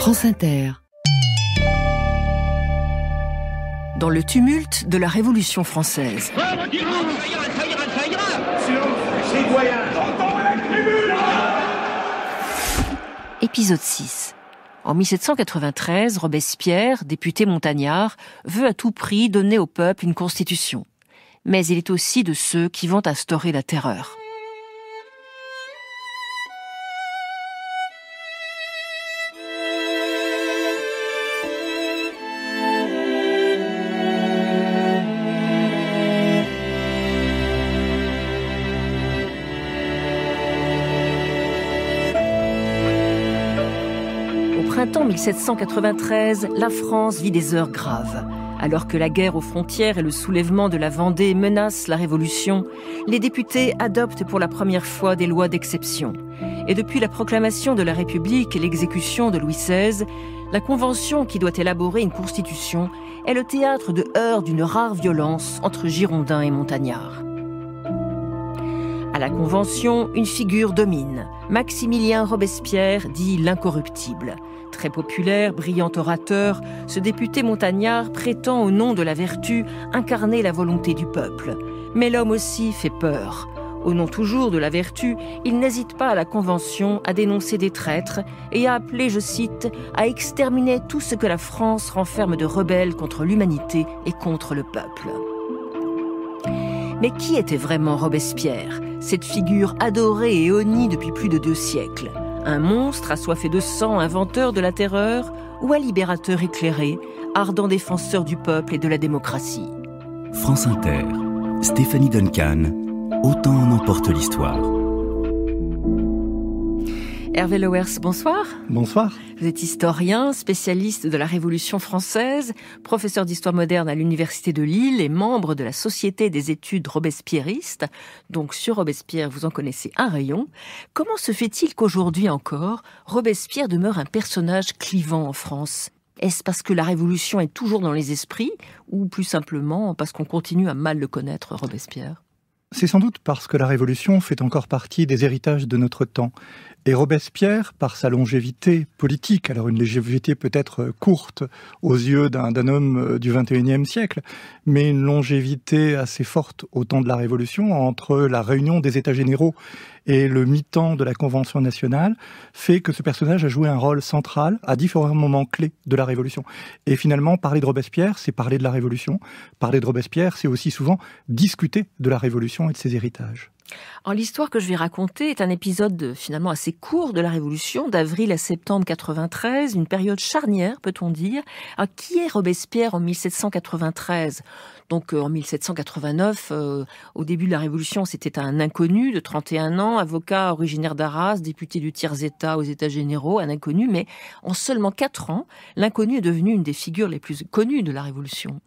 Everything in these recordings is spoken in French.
France Inter. Dans le tumulte de la Révolution française. Ça ira. Silence, citoyens, j'entends à la tribune. Épisode 6. En 1793, Robespierre, député montagnard, veut à tout prix donner au peuple une constitution. Mais il est aussi de ceux qui vont instaurer la terreur. Au printemps 1793, la France vit des heures graves. Alors que la guerre aux frontières et le soulèvement de la Vendée menacent la Révolution, les députés adoptent pour la première fois des lois d'exception. Et depuis la proclamation de la République et l'exécution de Louis XVI, la Convention qui doit élaborer une constitution est le théâtre de heurts d'une rare violence entre Girondins et montagnards. À la Convention, une figure domine, Maximilien Robespierre, dit l'incorruptible. Très populaire, brillant orateur, ce député montagnard prétend au nom de la vertu incarner la volonté du peuple. Mais l'homme aussi fait peur. Au nom toujours de la vertu, il n'hésite pas à la Convention à dénoncer des traîtres et à appeler, je cite, à exterminer tout ce que la France renferme de rebelles contre l'humanité et contre le peuple. Mais qui était vraiment Robespierre, cette figure adorée et honnie depuis plus de 2 siècles ? Un monstre assoiffé de sang, inventeur de la terreur, ou un libérateur éclairé, ardent défenseur du peuple et de la démocratie ? France Inter, Stéphanie Duncan, Autant en emporte l'histoire. Hervé Lowers, bonsoir. Bonsoir. Vous êtes historien, spécialiste de la Révolution française, professeur d'histoire moderne à l'Université de Lille et membre de la Société des études robespierristes. Donc sur Robespierre, vous en connaissez un rayon. Comment se fait-il qu'aujourd'hui encore, Robespierre demeure un personnage clivant en France ? Est-ce parce que la Révolution est toujours dans les esprits ou plus simplement parce qu'on continue à mal le connaître, Robespierre ? C'est sans doute parce que la Révolution fait encore partie des héritages de notre temps. Et Robespierre, par sa longévité politique, alors une longévité peut-être courte aux yeux d'un homme du XXIe siècle, mais une longévité assez forte au temps de la Révolution, entre la réunion des États généraux et le mi-temps de la Convention nationale, fait que ce personnage a joué un rôle central à différents moments clés de la Révolution. Et finalement, parler de Robespierre, c'est parler de la Révolution. Parler de Robespierre, c'est aussi souvent discuter de la Révolution et de ses héritages. Alors, l'histoire que je vais raconter est un épisode finalement assez court de la Révolution, d'avril à septembre 93, une période charnière, peut-on dire. Alors, qui est Robespierre en 1793 ? Donc en 1789, au début de la Révolution, c'était un inconnu de 31 ans, avocat originaire d'Arras, député du tiers-État aux États généraux, un inconnu, mais en seulement 4 ans, l'inconnu est devenu une des figures les plus connues de la Révolution.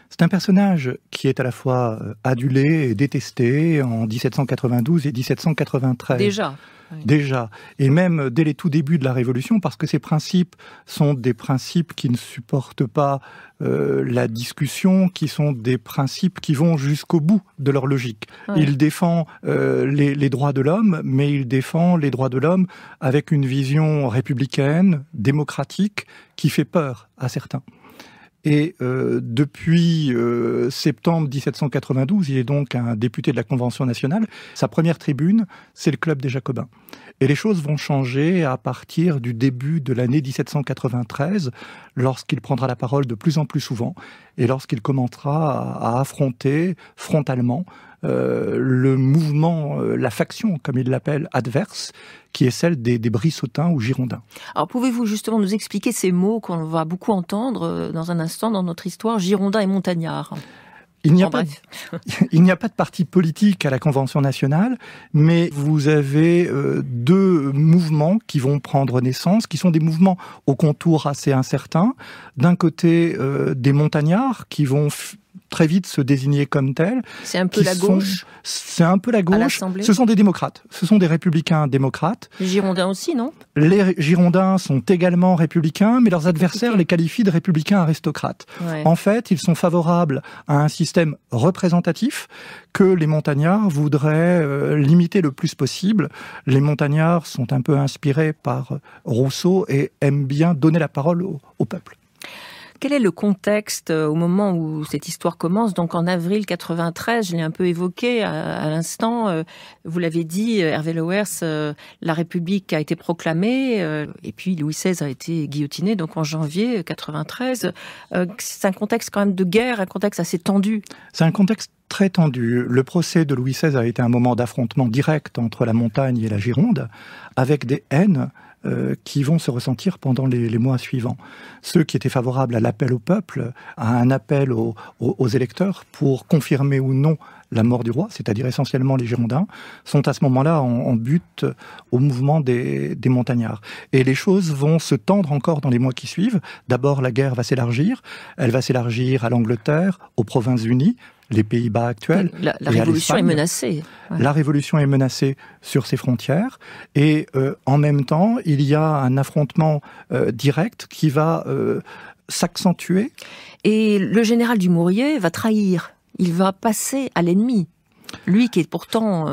C'est un personnage qui est à la fois adulé et détesté en 1792 et 1793. Déjà. Oui. Déjà. Et même dès les tout débuts de la Révolution, parce que ces principes sont des principes qui ne supportent pas la discussion, qui sont des principes qui vont jusqu'au bout de leur logique. Oui. Il défend les droits de l'homme, mais il défend les droits de l'homme avec une vision républicaine, démocratique, qui fait peur à certains. Et depuis septembre 1792, il est donc un député de la Convention nationale. Sa première tribune, c'est le Club des Jacobins. Et les choses vont changer à partir du début de l'année 1793, lorsqu'il prendra la parole de plus en plus souvent, et lorsqu'il commencera à affronter frontalement le mouvement, la faction, comme il l'appelle, adverse, qui est celle des Brissotins ou Girondins. Alors pouvez-vous justement nous expliquer ces mots qu'on va beaucoup entendre dans un instant dans notre histoire, Girondins et Montagnards ? Il n'y a pas de parti politique à la Convention nationale, mais vous avez 2 mouvements qui vont prendre naissance, qui sont des mouvements au contour assez incertain. D'un côté, des montagnards qui vont très vite se désigner comme tels. C'est un peu la gauche. C'est un peu la gauche. Ce sont des démocrates. Ce sont des républicains démocrates. Les Girondins aussi, non ? Les Girondins sont également républicains, mais leurs adversaires les qualifient de républicains aristocrates. Ouais. En fait, ils sont favorables à un système représentatif que les montagnards voudraient limiter le plus possible. Les montagnards sont un peu inspirés par Rousseau et aiment bien donner la parole au peuple. Quel est le contexte au moment où cette histoire commence ? Donc en avril 93, je l'ai un peu évoqué à l'instant, vous l'avez dit, Hervé Lewers, la République a été proclamée et puis Louis XVI a été guillotiné donc en janvier 93. C'est un contexte quand même de guerre, un contexte assez tendu. C'est un contexte très tendu. Le procès de Louis XVI a été un moment d'affrontement direct entre la montagne et la Gironde, avec des haines qui vont se ressentir pendant les mois suivants. Ceux qui étaient favorables à l'appel au peuple, à un appel aux électeurs pour confirmer ou non la mort du roi, c'est-à-dire essentiellement les Girondins, sont à ce moment-là en butte au mouvement des montagnards. Et les choses vont se tendre encore dans les mois qui suivent. D'abord, la guerre va s'élargir. Elle va s'élargir à l'Angleterre, aux Provinces-Unies, les Pays-Bas actuels. La révolution est menacée. Ouais. La révolution est menacée sur ses frontières. Et en même temps, il y a un affrontement direct qui va s'accentuer. Et le général Dumouriez va trahir. Il va passer à l'ennemi. Lui qui est pourtant...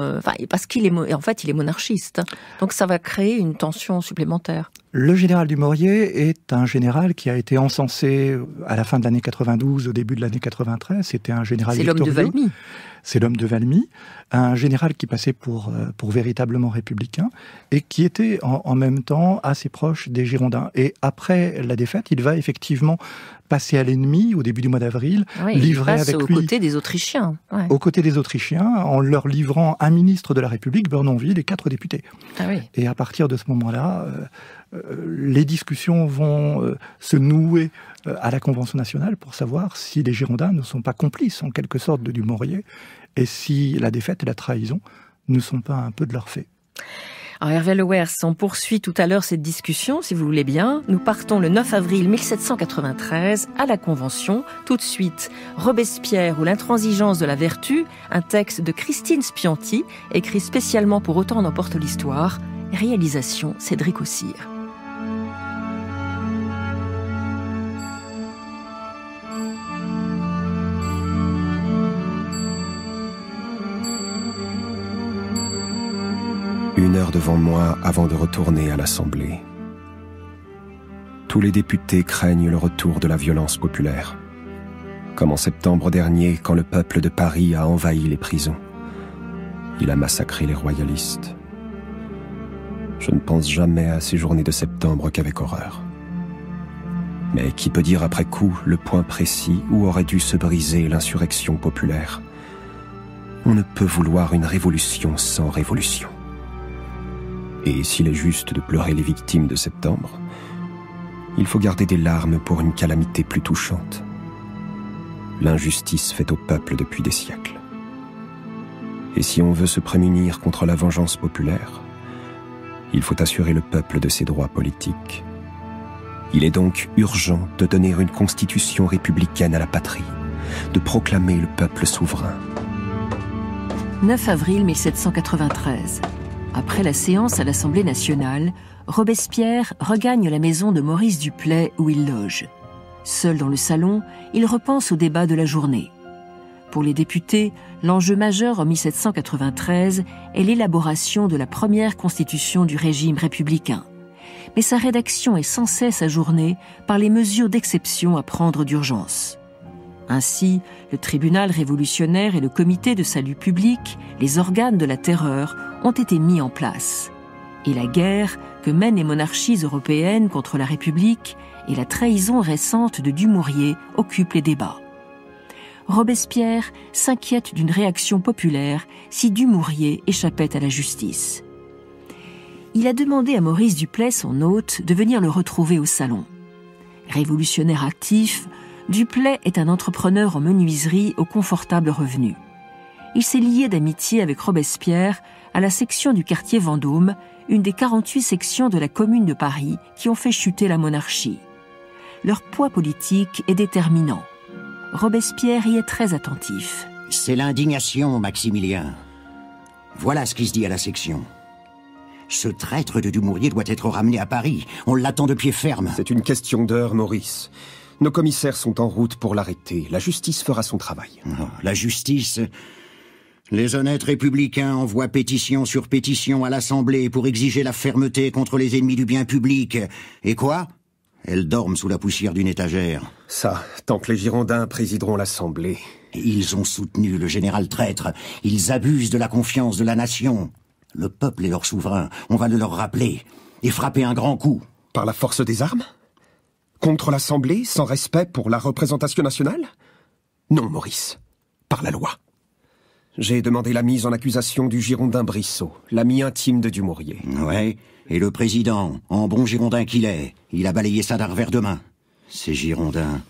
parce qu'il est, en fait, il est monarchiste. Donc ça va créer une tension supplémentaire. Le général Dumouriez est un général qui a été encensé à la fin de l'année 92, au début de l'année 93. C'était un général victorieux. C'est l'homme de Valmy. C'est l'homme de Valmy. Un général qui passait pour véritablement républicain et qui était en même temps assez proche des Girondins. Et après la défaite, il va effectivement passer à l'ennemi au début du mois d'avril, livrer avec lui... aux côtés des Autrichiens. Ouais. Aux côtés des Autrichiens, en leur livrant un ministre de la République, Bernonville, et 4 députés. Ah oui. Et à partir de ce moment-là, les discussions vont se nouer à la Convention nationale pour savoir si les Girondins ne sont pas complices, en quelque sorte, de Dumouriez, et si la défaite et la trahison ne sont pas un peu de leur fait. Alors Hervé Lewers, on poursuit tout à l'heure cette discussion, si vous voulez bien. Nous partons le 9 avril 1793 à la Convention. Tout de suite, Robespierre ou l'intransigeance de la vertu, un texte de Christine Spianti, écrit spécialement pour Autant en emporte l'histoire. Réalisation Cédric Aussire. Une heure devant moi avant de retourner à l'Assemblée. Tous les députés craignent le retour de la violence populaire. Comme en septembre dernier, quand le peuple de Paris a envahi les prisons. Il a massacré les royalistes. Je ne pense jamais à ces journées de septembre qu'avec horreur. Mais qui peut dire après coup le point précis où aurait dû se briser l'insurrection populaire ? On ne peut vouloir une révolution sans révolution. Et s'il est juste de pleurer les victimes de septembre, il faut garder des larmes pour une calamité plus touchante. L'injustice faite au peuple depuis des siècles. Et si on veut se prémunir contre la vengeance populaire, il faut assurer le peuple de ses droits politiques. Il est donc urgent de donner une constitution républicaine à la patrie, de proclamer le peuple souverain. 9 avril 1793. Après la séance à l'Assemblée nationale, Robespierre regagne la maison de Maurice Duplay où il loge. Seul dans le salon, il repense au débat de la journée. Pour les députés, l'enjeu majeur en 1793 est l'élaboration de la première constitution du régime républicain. Mais sa rédaction est sans cesse ajournée par les mesures d'exception à prendre d'urgence. Ainsi, le tribunal révolutionnaire et le comité de salut public, les organes de la terreur, ont été mis en place. Et la guerre que mènent les monarchies européennes contre la République et la trahison récente de Dumouriez occupent les débats. Robespierre s'inquiète d'une réaction populaire si Dumouriez échappait à la justice. Il a demandé à Maurice Duplay, son hôte, de venir le retrouver au salon. Révolutionnaire actif, Duplay est un entrepreneur en menuiserie aux confortables revenus. Il s'est lié d'amitié avec Robespierre à la section du quartier Vendôme, une des 48 sections de la Commune de Paris qui ont fait chuter la monarchie. Leur poids politique est déterminant. Robespierre y est très attentif. C'est l'indignation, Maximilien. Voilà ce qui se dit à la section. Ce traître de Dumouriez doit être ramené à Paris. On l'attend de pied ferme. C'est une question d'heure, Maurice. Nos commissaires sont en route pour l'arrêter. La justice fera son travail. Oh, la justice... Les honnêtes républicains envoient pétition sur pétition à l'Assemblée pour exiger la fermeté contre les ennemis du bien public. Et quoi? Elles dorment sous la poussière d'une étagère. Ça, tant que les Girondins présideront l'Assemblée. Ils ont soutenu le général traître. Ils abusent de la confiance de la nation. Le peuple est leur souverain. On va le leur rappeler. Et frapper un grand coup. Par la force des armes? Contre l'Assemblée, sans respect pour la représentation nationale? Non, Maurice. Par la loi. J'ai demandé la mise en accusation du Girondin Brissot, l'ami intime de Dumouriez. Ouais, et le président, en bon Girondin qu'il est, il a balayé ça d'un revers de main. Ces Girondins,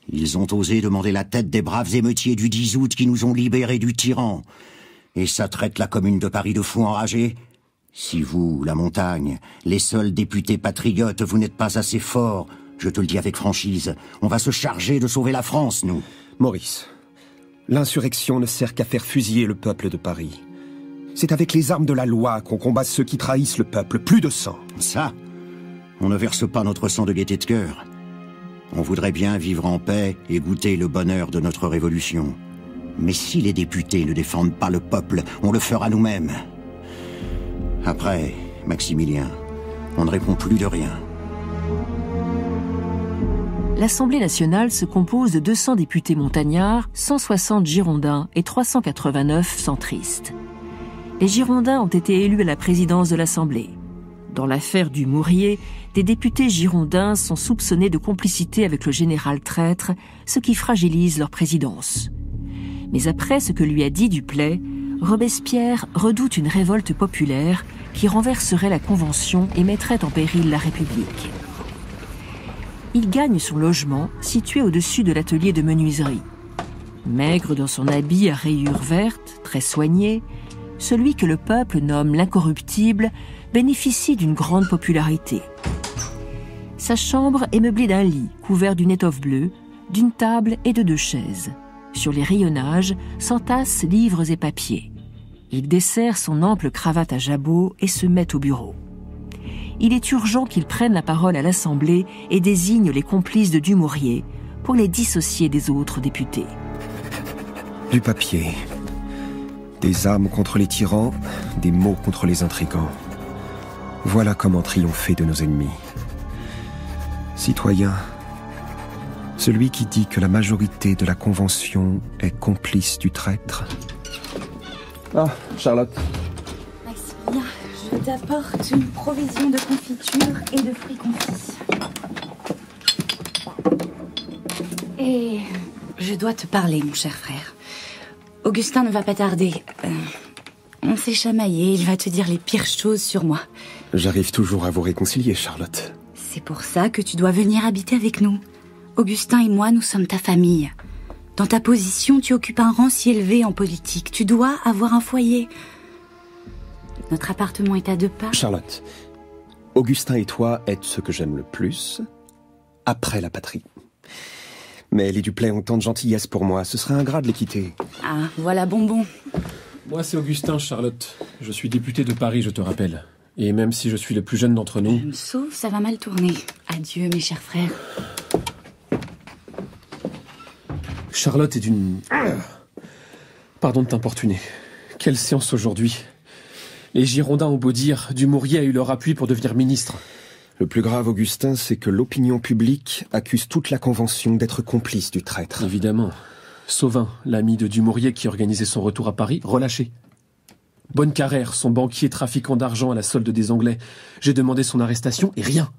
ils ont osé demander la tête des braves émeutiers du 10 août qui nous ont libérés du tyran. Et ça traite la commune de Paris de fous enragés. Si vous, la montagne, les seuls députés patriotes, vous n'êtes pas assez forts, je te le dis avec franchise, on va se charger de sauver la France, nous. Maurice... L'insurrection ne sert qu'à faire fusiller le peuple de Paris. C'est avec les armes de la loi qu'on combat ceux qui trahissent le peuple, plus de sang. Ça, on ne verse pas notre sang de gaieté de cœur. On voudrait bien vivre en paix et goûter le bonheur de notre révolution. Mais si les députés ne défendent pas le peuple, on le fera nous-mêmes. Après, Maximilien, on ne répond plus de rien. L'Assemblée nationale se compose de 200 députés montagnards, 160 girondins et 389 centristes. Les girondins ont été élus à la présidence de l'Assemblée. Dans l'affaire Dumouriez, des députés girondins sont soupçonnés de complicité avec le général traître, ce qui fragilise leur présidence. Mais après ce que lui a dit Duplay, Robespierre redoute une révolte populaire qui renverserait la Convention et mettrait en péril la République. Il gagne son logement, situé au-dessus de l'atelier de menuiserie. Maigre dans son habit à rayures vertes, très soigné, celui que le peuple nomme l'incorruptible bénéficie d'une grande popularité. Sa chambre est meublée d'un lit couvert d'une étoffe bleue, d'une table et de 2 chaises. Sur les rayonnages s'entassent livres et papiers. Il desserre son ample cravate à jabot et se met au bureau. Il est urgent qu'il prenne la parole à l'Assemblée et désigne les complices de Dumouriez pour les dissocier des autres députés. Du papier, des armes contre les tyrans, des mots contre les intrigants. Voilà comment triompher de nos ennemis. Citoyens, celui qui dit que la majorité de la Convention est complice du traître. Ah, Charlotte. Maximilien, je t'apporte une provision de confiture et de fruits confits. Et je dois te parler, mon cher frère. Augustin ne va pas tarder. On s'est chamaillé, il va te dire les pires choses sur moi. J'arrive toujours à vous réconcilier, Charlotte. C'est pour ça que tu dois venir habiter avec nous. Augustin et moi, nous sommes ta famille. Dans ta position, tu occupes un rang si élevé en politique. Tu dois avoir un foyer. Notre appartement est à 2 pas. Charlotte, Augustin et toi êtes ce que j'aime le plus, après la patrie. Mais les Duplay ont tant de gentillesse pour moi, ce serait ingrat de les quitter. Ah, voilà bonbon. Moi, c'est Augustin, Charlotte. Je suis député de Paris, je te rappelle. Et même si je suis le plus jeune d'entre nous... Je me sauve, ça va mal tourner. Adieu, mes chers frères. Charlotte est d'une... Pardon de t'importuner. Quelle séance aujourd'hui. Les Girondins ont beau dire, Dumouriez a eu leur appui pour devenir ministre. Le plus grave, Augustin, c'est que l'opinion publique accuse toute la Convention d'être complice du traître. Évidemment. Sauvin, l'ami de Dumouriez qui organisait son retour à Paris, relâché. Bonnecarrère, son banquier trafiquant d'argent à la solde des Anglais. J'ai demandé son arrestation et rien.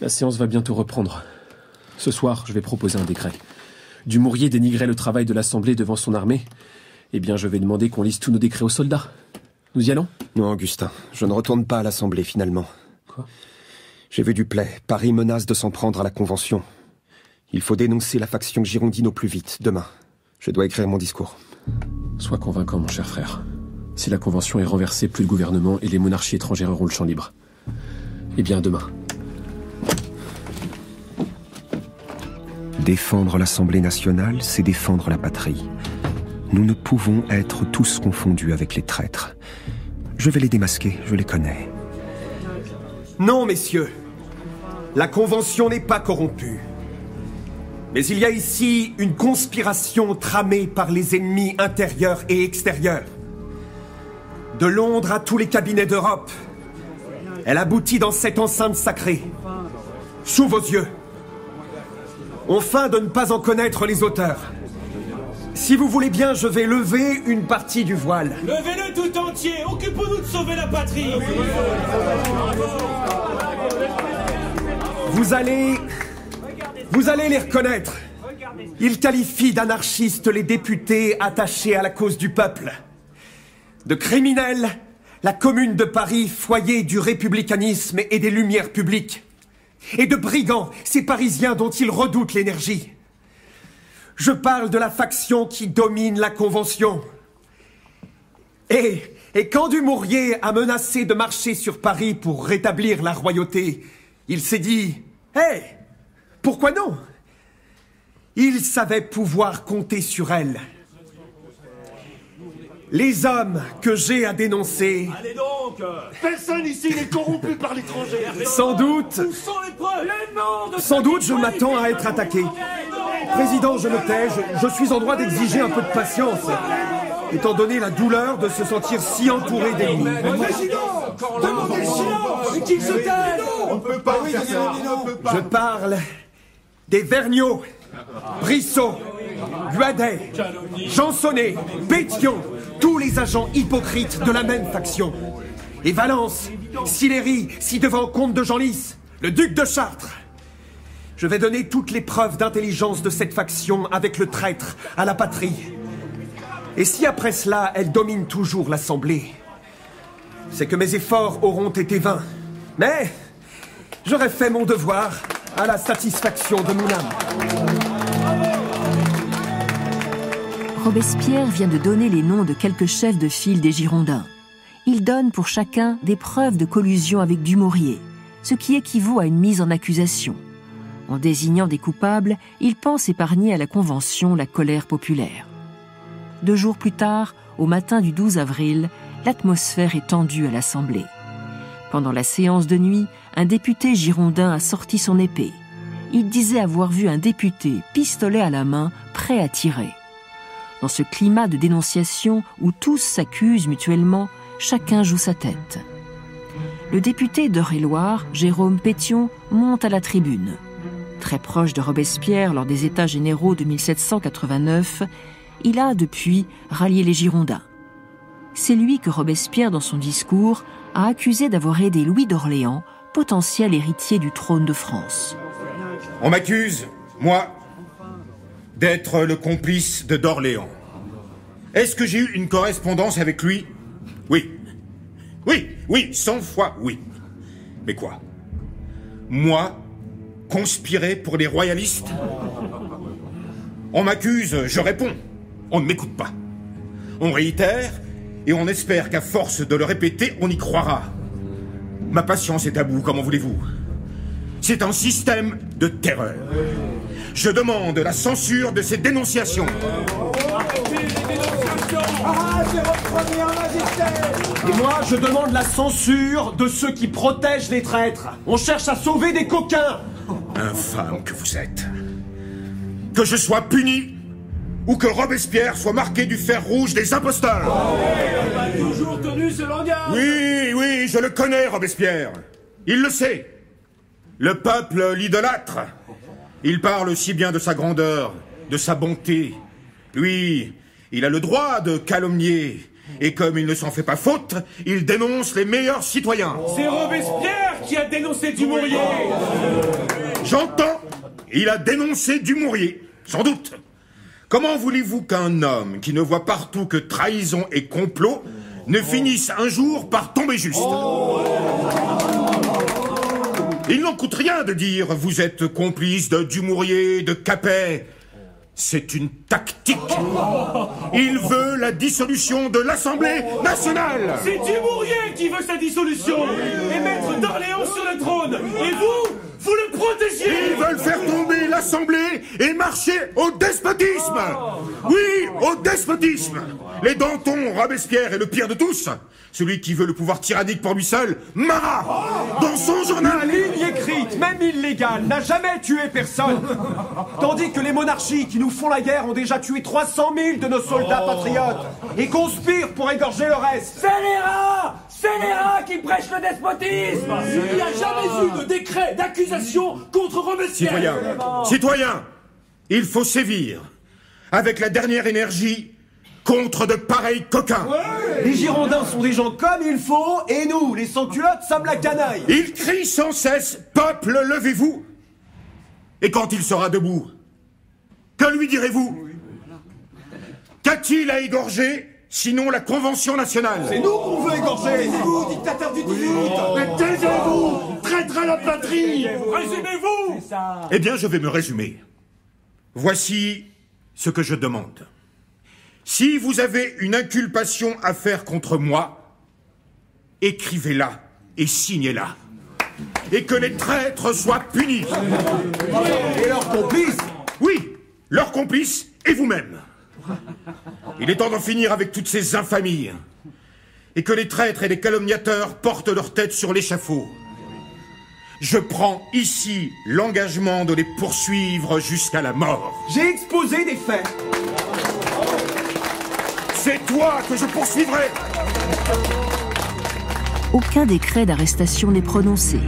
La séance va bientôt reprendre. Ce soir, je vais proposer un décret. Dumouriez dénigrait le travail de l'Assemblée devant son armée. Eh bien, je vais demander qu'on lise tous nos décrets aux soldats. Nous y allons ? Non, Augustin, je ne retourne pas à l'Assemblée, finalement. Quoi ? J'ai vu Duplay. Paris menace de s'en prendre à la Convention. Il faut dénoncer la faction girondine au plus vite, demain. Je dois écrire mon discours. Sois convaincant, mon cher frère. Si la Convention est renversée, plus le gouvernement et les monarchies étrangères auront le champ libre. Eh bien, demain. Défendre l'Assemblée nationale, c'est défendre la patrie. Nous ne pouvons être tous confondus avec les traîtres. Je vais les démasquer, je les connais. Non, messieurs. La Convention n'est pas corrompue. Mais il y a ici une conspiration tramée par les ennemis intérieurs et extérieurs. De Londres à tous les cabinets d'Europe, elle aboutit dans cette enceinte sacrée, sous vos yeux. On feint de ne pas en connaître les auteurs. Si vous voulez bien, je vais lever une partie du voile. Levez-le tout entier, occupons-nous de sauver la patrie. Vous allez les reconnaître. Ils qualifient d'anarchistes les députés attachés à la cause du peuple. De criminels, la Commune de Paris, foyer du républicanisme et des lumières publiques. Et de brigands, ces Parisiens dont ils redoutent l'énergie. Je parle de la faction qui domine la Convention. Et quand Dumouriez a menacé de marcher sur Paris pour rétablir la royauté, il s'est dit « Hé, pourquoi non ?» Il savait pouvoir compter sur elle. Les hommes que j'ai à dénoncer... Allez donc, personne ici n'est corrompu par l'étranger. Sans doute... Où sont les preuves? Sans doute je m'attends à être attaqué. Président, je me tais, je suis en droit d'exiger un peu de patience, étant donné la douleur de se sentir si entouré d'ennemis. Président, demandez le silence et qu'il se taise. On ne peut pas faire ça. Je parle des Vergniaud, Brissot, Guadet, Jansonnet, Pétion, tous les agents hypocrites de la même faction. Et Valence, Sillery, ci-devant comte de Genlis, le duc de Chartres. Je vais donner toutes les preuves d'intelligence de cette faction avec le traître à la patrie. Et si après cela, elle domine toujours l'Assemblée, c'est que mes efforts auront été vains. Mais j'aurais fait mon devoir à la satisfaction de mon âme. Robespierre vient de donner les noms de quelques chefs de file des Girondins. Il donne pour chacun des preuves de collusion avec Dumouriez, ce qui équivaut à une mise en accusation. En désignant des coupables, il pense épargner à la Convention la colère populaire. 2 jours plus tard, au matin du 12 avril, l'atmosphère est tendue à l'Assemblée. Pendant la séance de nuit, un député girondin a sorti son épée. Il disait avoir vu un député, pistolet à la main, prêt à tirer. Dans ce climat de dénonciation où tous s'accusent mutuellement, chacun joue sa tête. Le député d'Eure-et-Loir, Jérôme Pétion, monte à la tribune. Très proche de Robespierre lors des États généraux de 1789, il a depuis rallié les Girondins. C'est lui que Robespierre, dans son discours, a accusé d'avoir aidé Louis d'Orléans, potentiel héritier du trône de France. On m'accuse, moi, d'être le complice de d'Orléans. Est-ce que j'ai eu une correspondance avec lui? Oui. Oui, 100 fois oui. Mais quoi? Moi, conspirer pour les royalistes? On m'accuse, je réponds. On ne m'écoute pas. On réitère, et on espère qu'à force de le répéter, on y croira. Ma patience est à bout, comment voulez-vous? C'est un système de terreur. Je demande la censure de ces dénonciations. Et moi, je demande la censure de ceux qui protègent les traîtres. On cherche à sauver des coquins. Infâme que vous êtes. Que je sois puni, ou que Robespierre soit marqué du fer rouge des imposteurs. On a toujours tenu ce langage. Oui, je le connais, Robespierre. Il le sait. Le peuple l'idolâtre. Il parle si bien de sa grandeur, de sa bonté. Lui, il a le droit de calomnier. Et comme il ne s'en fait pas faute, il dénonce les meilleurs citoyens. C'est Robespierre qui a dénoncé Dumouriez. J'entends. Il a dénoncé Dumouriez, sans doute. Comment voulez-vous qu'un homme qui ne voit partout que trahison et complot ne finisse un jour par tomber juste? Il n'en coûte rien de dire « vous êtes complice de Dumouriez, de Capet ». C'est une tactique. Il veut la dissolution de l'Assemblée nationale. C'est Dumouriez qui veut sa dissolution et mettre d'Orléans sur le trône. Et vous le protégez. Ils veulent faire tomber l'Assemblée et marcher au despotisme. Oui, au despotisme. Les Danton, Robespierre et le pire de tous, celui qui veut le pouvoir tyrannique pour lui seul, Marat, dans son journal. Une ligne écrite, même illégale, n'a jamais tué personne. Tandis que les monarchies qui nous font la guerre ont déjà tué 300 000 de nos soldats patriotes et conspirent pour égorger le reste. C'est les rats qui prêchent le despotisme. Il n'y a jamais eu de décret d'accusation contre Robespierre. Citoyens, il faut sévir avec la dernière énergie contre de pareils coquins. Ouais. Les Girondins sont des gens comme il faut, et nous, les sans-culottes, sommes la canaille. Ils crient sans cesse « Peuple, levez-vous !» Et quand il sera debout, que lui direz-vous? Qu'a-t-il à égorger, sinon la Convention nationale? C'est nous qu'on veut égorger. Taisez-vous, dictateur du 18. Mais taisez-vous, traître à la patrie. Résumez-vous. Eh bien, je vais me résumer. Voici ce que je demande. Si vous avez une inculpation à faire contre moi, écrivez-la et signez-la. Et que les traîtres soient punis. Et leurs complices? Oui, leurs complices et vous-même. Il est temps d'en finir avec toutes ces infamies. Et que les traîtres et les calomniateurs portent leur tête sur l'échafaud. Je prends ici l'engagement de les poursuivre jusqu'à la mort. J'ai exposé des faits. C'est toi que je poursuivrai. Aucun décret d'arrestation n'est prononcé.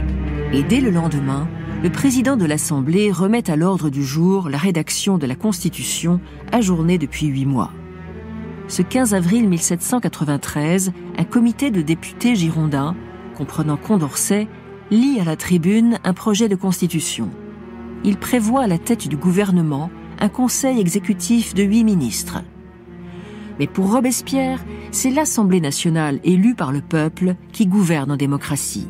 Et dès le lendemain, le président de l'Assemblée remet à l'ordre du jour la rédaction de la Constitution, ajournée depuis 8 mois. Ce 15 avril 1793, un comité de députés girondins, comprenant Condorcet, lit à la tribune un projet de Constitution. Il prévoit à la tête du gouvernement un conseil exécutif de 8 ministres. Mais pour Robespierre, c'est l'Assemblée nationale élue par le peuple qui gouverne en démocratie.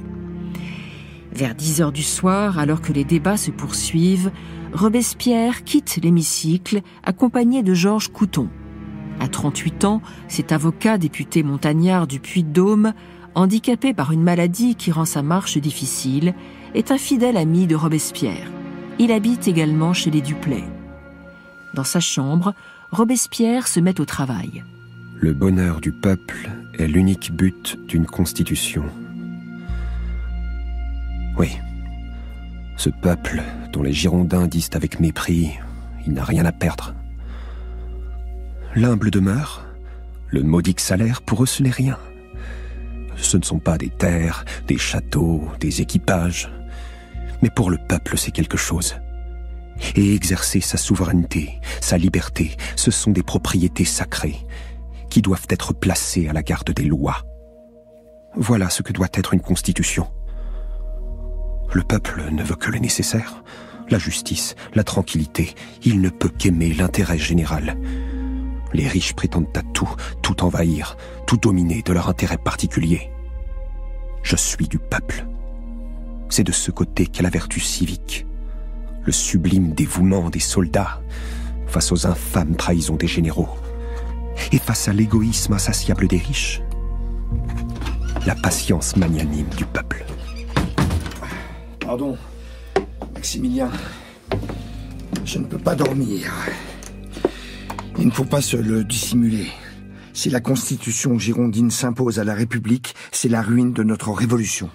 Vers 10 heures du soir, alors que les débats se poursuivent, Robespierre quitte l'hémicycle accompagné de Georges Couthon. À 38 ans, cet avocat député montagnard du Puy-de-Dôme, handicapé par une maladie qui rend sa marche difficile, est un fidèle ami de Robespierre. Il habite également chez les Duplay. Dans sa chambre, Robespierre se met au travail. Le bonheur du peuple est l'unique but d'une constitution. Oui, ce peuple dont les Girondins disent avec mépris, il n'a rien à perdre. L'humble demeure, le modique salaire, pour eux ce n'est rien. Ce ne sont pas des terres, des châteaux, des équipages, mais pour le peuple c'est quelque chose. Et exercer sa souveraineté, sa liberté, ce sont des propriétés sacrées qui doivent être placées à la garde des lois. Voilà ce que doit être une constitution. Le peuple ne veut que le nécessaire, la justice, la tranquillité. Il ne peut qu'aimer l'intérêt général. Les riches prétendent à tout envahir, tout dominer de leur intérêt particulier. Je suis du peuple. C'est de ce côté qu'est la vertu civique. Le sublime dévouement des soldats face aux infâmes trahisons des généraux et face à l'égoïsme insatiable des riches, la patience magnanime du peuple. Pardon, Maximilien, je ne peux pas dormir. Il ne faut pas se le dissimuler. Si la constitution girondine s'impose à la République, c'est la ruine de notre révolution.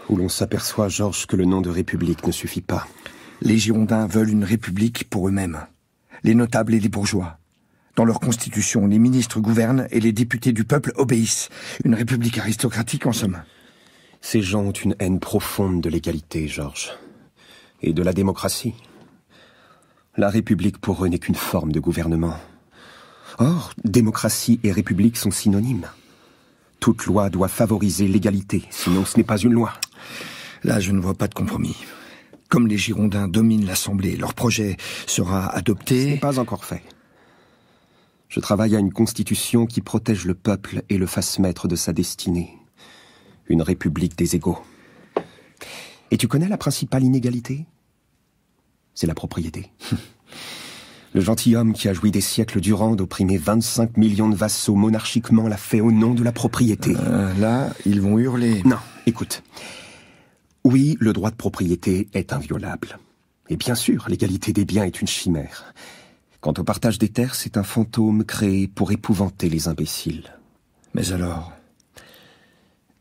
Où l'on s'aperçoit, Georges, que le nom de République ne suffit pas. Les Girondins veulent une république pour eux-mêmes. Les notables et les bourgeois. Dans leur constitution, les ministres gouvernent et les députés du peuple obéissent. Une république aristocratique, en somme. Ces gens ont une haine profonde de l'égalité, Georges. Et de la démocratie. La République pour eux n'est qu'une forme de gouvernement. Or, démocratie et République sont synonymes. Toute loi doit favoriser l'égalité, sinon ce n'est pas une loi. Là, je ne vois pas de compromis. Comme les Girondins dominent l'Assemblée, leur projet sera adopté... Ce n'est pas encore fait. Je travaille à une constitution qui protège le peuple et le fasse maître de sa destinée. Une république des égaux. Et tu connais la principale inégalité ? C'est la propriété. Le gentilhomme qui a joui des siècles durant d'opprimer 25 millions de vassaux monarchiquement l'a fait au nom de la propriété. Là, ils vont hurler. Non, écoute. Oui, le droit de propriété est inviolable. Et bien sûr, l'égalité des biens est une chimère. Quant au partage des terres, c'est un fantôme créé pour épouvanter les imbéciles. Mais alors?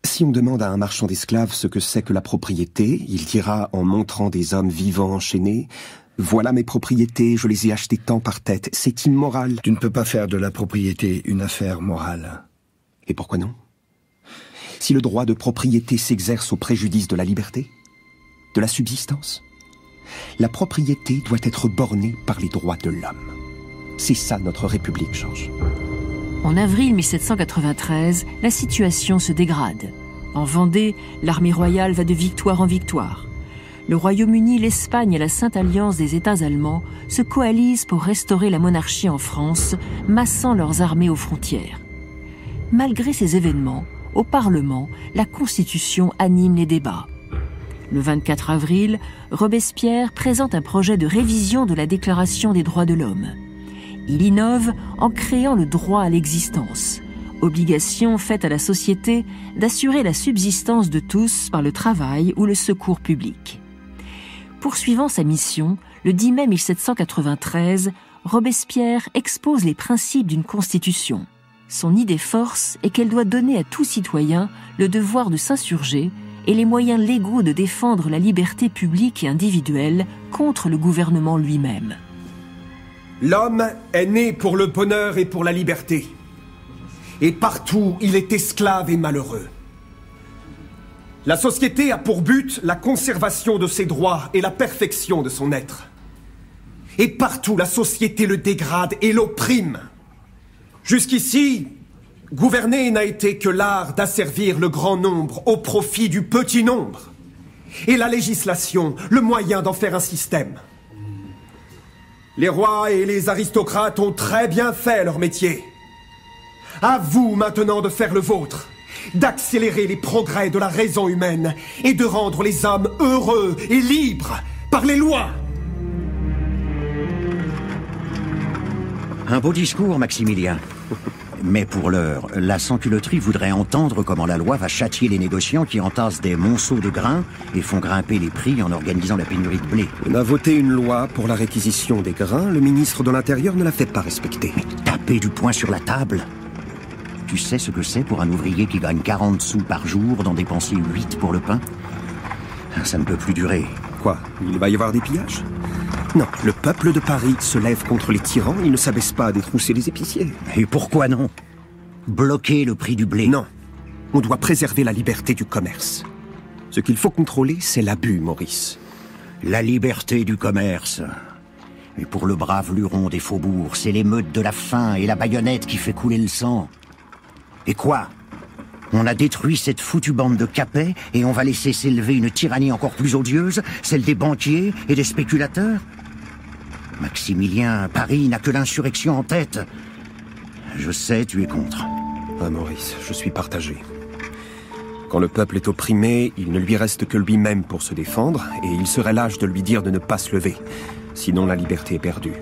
Si on demande à un marchand d'esclaves ce que c'est que la propriété, il dira en montrant des hommes vivants enchaînés « Voilà mes propriétés, je les ai achetées tant par tête, c'est immoral. » Tu ne peux pas faire de la propriété une affaire morale. Et pourquoi non? Si le droit de propriété s'exerce au préjudice de la liberté, de la subsistance, la propriété doit être bornée par les droits de l'homme. C'est ça notre République, Georges. En avril 1793, la situation se dégrade. En Vendée, l'armée royale va de victoire en victoire. Le Royaume-Uni, l'Espagne et la Sainte Alliance des États allemands se coalisent pour restaurer la monarchie en France, massant leurs armées aux frontières. Malgré ces événements, au Parlement, la Constitution anime les débats. Le 24 avril, Robespierre présente un projet de révision de la Déclaration des droits de l'homme. Il innove en créant le droit à l'existence, obligation faite à la société d'assurer la subsistance de tous par le travail ou le secours public. Poursuivant sa mission, le 10 mai 1793, Robespierre expose les principes d'une constitution. Son idée force est qu'elle doit donner à tout citoyen le devoir de s'insurger et les moyens légaux de défendre la liberté publique et individuelle contre le gouvernement lui-même. L'homme est né pour le bonheur et pour la liberté. Et partout, il est esclave et malheureux. La société a pour but la conservation de ses droits et la perfection de son être. Et partout, la société le dégrade et l'opprime. Jusqu'ici, gouverner n'a été que l'art d'asservir le grand nombre au profit du petit nombre. Et la législation, le moyen d'en faire un système. Les rois et les aristocrates ont très bien fait leur métier. À vous maintenant de faire le vôtre, d'accélérer les progrès de la raison humaine et de rendre les hommes heureux et libres par les lois. Un beau discours, Maximilien. Mais pour l'heure, la sans-culotterie voudrait entendre comment la loi va châtier les négociants qui entassent des monceaux de grains et font grimper les prix en organisant la pénurie de blé. On a voté une loi pour la réquisition des grains, le ministre de l'Intérieur ne la fait pas respecter. Mais taper du poing sur la table. Tu sais ce que c'est pour un ouvrier qui gagne 40 sous par jour d'en dépenser 8 pour le pain? Ça ne peut plus durer. Quoi? Il va y avoir des pillages? Non, le peuple de Paris se lève contre les tyrans, il ne s'abaisse pas à détrousser les épiciers. Et pourquoi non? Bloquer le prix du blé? Non, on doit préserver la liberté du commerce. Ce qu'il faut contrôler, c'est l'abus, Maurice. La liberté du commerce. Et pour le brave luron des faubourgs, c'est l'émeute de la faim et la baïonnette qui fait couler le sang. Et quoi? On a détruit cette foutue bande de capets et on va laisser s'élever une tyrannie encore plus odieuse, celle des banquiers et des spéculateurs? Maximilien, Paris n'a que l'insurrection en tête. Je sais, tu es contre. Ah, Maurice, je suis partagé. Quand le peuple est opprimé, il ne lui reste que lui-même pour se défendre, et il serait lâche de lui dire de ne pas se lever. Sinon, la liberté est perdue.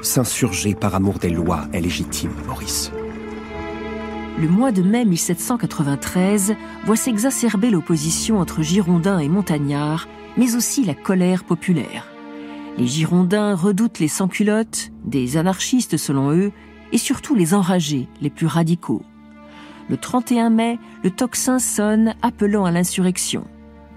S'insurger par amour des lois est légitime, Maurice. Le mois de mai 1793 voit s'exacerber l'opposition entre Girondins et Montagnards, mais aussi la colère populaire. Les Girondins redoutent les sans-culottes, des anarchistes selon eux, et surtout les enragés, les plus radicaux. Le 31 mai, le tocsin sonne appelant à l'insurrection.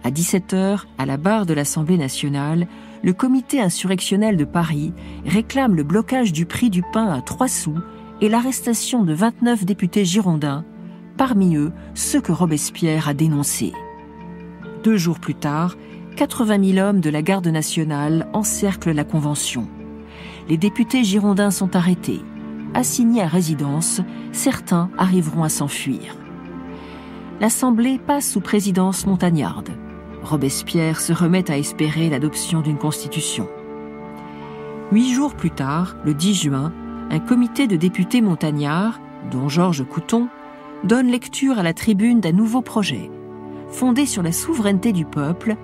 À 17h, à la barre de l'Assemblée nationale, le comité insurrectionnel de Paris réclame le blocage du prix du pain à 3 sous et l'arrestation de 29 députés girondins, parmi eux ceux que Robespierre a dénoncés. 2 jours plus tard, 80 000 hommes de la garde nationale encerclent la Convention. Les députés girondins sont arrêtés. Assignés à résidence, certains arriveront à s'enfuir. L'Assemblée passe sous présidence montagnarde. Robespierre se remet à espérer l'adoption d'une constitution. 8 jours plus tard, le 10 juin, un comité de députés montagnards, dont Georges Couthon, donne lecture à la tribune d'un nouveau projet. Fondé sur la souveraineté du peuple,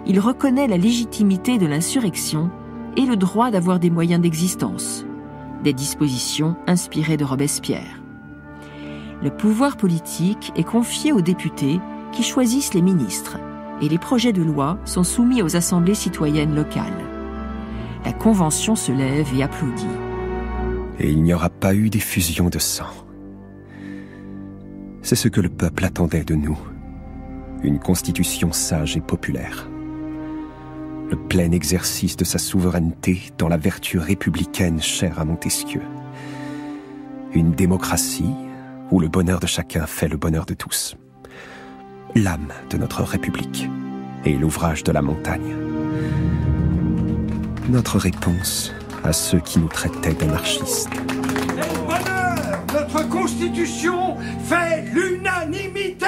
il reconnaît la légitimité de l'insurrection et le droit d'avoir des moyens d'existence. Des dispositions inspirées de Robespierre. Le pouvoir politique est confié aux députés qui choisissent les ministres, et les projets de loi sont soumis aux assemblées citoyennes locales. La Convention se lève et applaudit. Et il n'y aura pas eu d'effusion de sang. C'est ce que le peuple attendait de nous. Une constitution sage et populaire. Le plein exercice de sa souveraineté dans la vertu républicaine chère à Montesquieu. Une démocratie où le bonheur de chacun fait le bonheur de tous. L'âme de notre République et l'ouvrage de la montagne. Notre réponse à ceux qui nous traitaient d'anarchistes. Quel bonheur! Notre Constitution fait l'unanimité!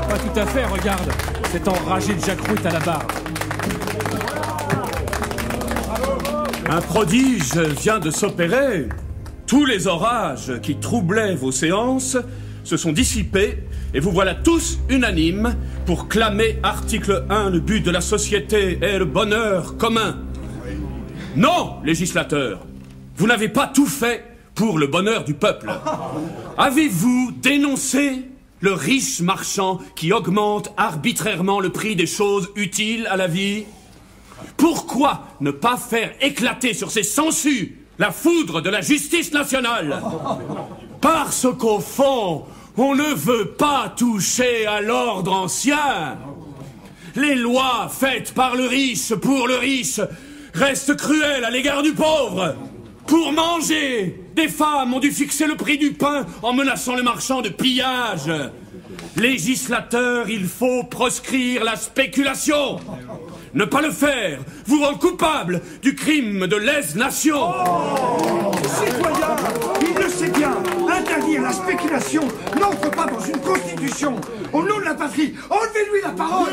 Pas tout à fait, regarde. Cet enragé de Jacques Roux est à la barre. Un prodige vient de s'opérer. Tous les orages qui troublaient vos séances se sont dissipés et vous voilà tous unanimes pour clamer article 1, le but de la société est le bonheur commun. Non, législateurs, vous n'avez pas tout fait pour le bonheur du peuple. Avez-vous dénoncé le riche marchand qui augmente arbitrairement le prix des choses utiles à la vie? Pourquoi ne pas faire éclater sur ces sangsues la foudre de la justice nationale? Parce qu'au fond, on ne veut pas toucher à l'ordre ancien. Les lois faites par le riche pour le riche restent cruelles à l'égard du pauvre. Pour manger, des femmes ont dû fixer le prix du pain en menaçant les marchands de pillage. Législateur, il faut proscrire la spéculation. Ne pas le faire vous rend coupable du crime de lèse-nation. Citoyen, il le sait bien, interdire la spéculation n'entre pas dans une constitution. Au nom de la patrie, enlevez-lui la parole.